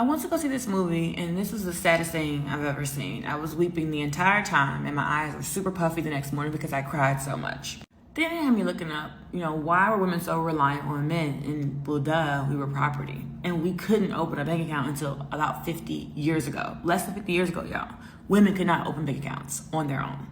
I went to go see this movie, and this was the saddest thing I've ever seen. I was weeping the entire time, and my eyes were super puffy the next morning because I cried so much. Then it had me looking up, why were women so reliant on men? And well, duh, we were property. And we couldn't open a bank account until about 50 years ago. Less than 50 years ago, y'all. Women could not open bank accounts on their own.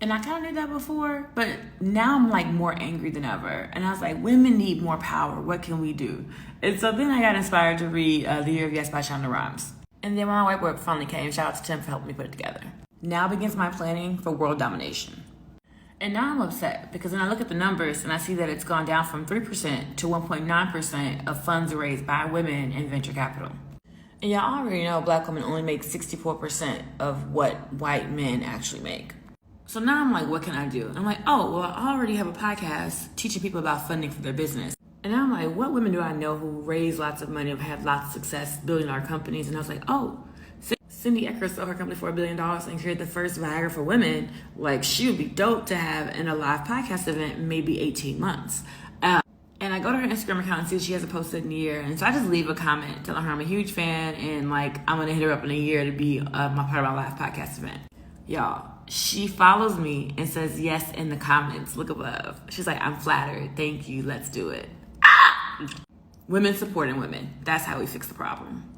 And I kind of knew that before, but now I'm like more angry than ever. And I was like, women need more power. What can we do? And so then I got inspired to read The Year of Yes by Shonda Rhimes. And then when my whiteboard finally came, shout out to Tim for helping me put it together. Now begins my planning for world domination. And now I'm upset because when I look at the numbers and I see that it's gone down from 3% to 1.9% of funds raised by women in venture capital. And y'all already know Black women only make 64% of what white men actually make. So now I'm like, what can I do? I'm like, oh, well, I already have a podcast teaching people about funding for their business. And now I'm like, what women do I know who raise lots of money, have had lots of success building our companies? And I was like, oh, Cindy Eckers sold her company for $1 billion and created the first Viagra for women. Like, she would be dope to have in a live podcast event in maybe 18 months. And I go to her Instagram account and see she hasn't posted in a year. And so I just leave a comment telling her I'm a huge fan and like I'm going to hit her up in a year to be my part of my live podcast event. Y'all, she follows me and says yes in the comments. Look above. She's like, I'm flattered. Thank you. Let's do it. Women supporting women. That's how we fix the problem.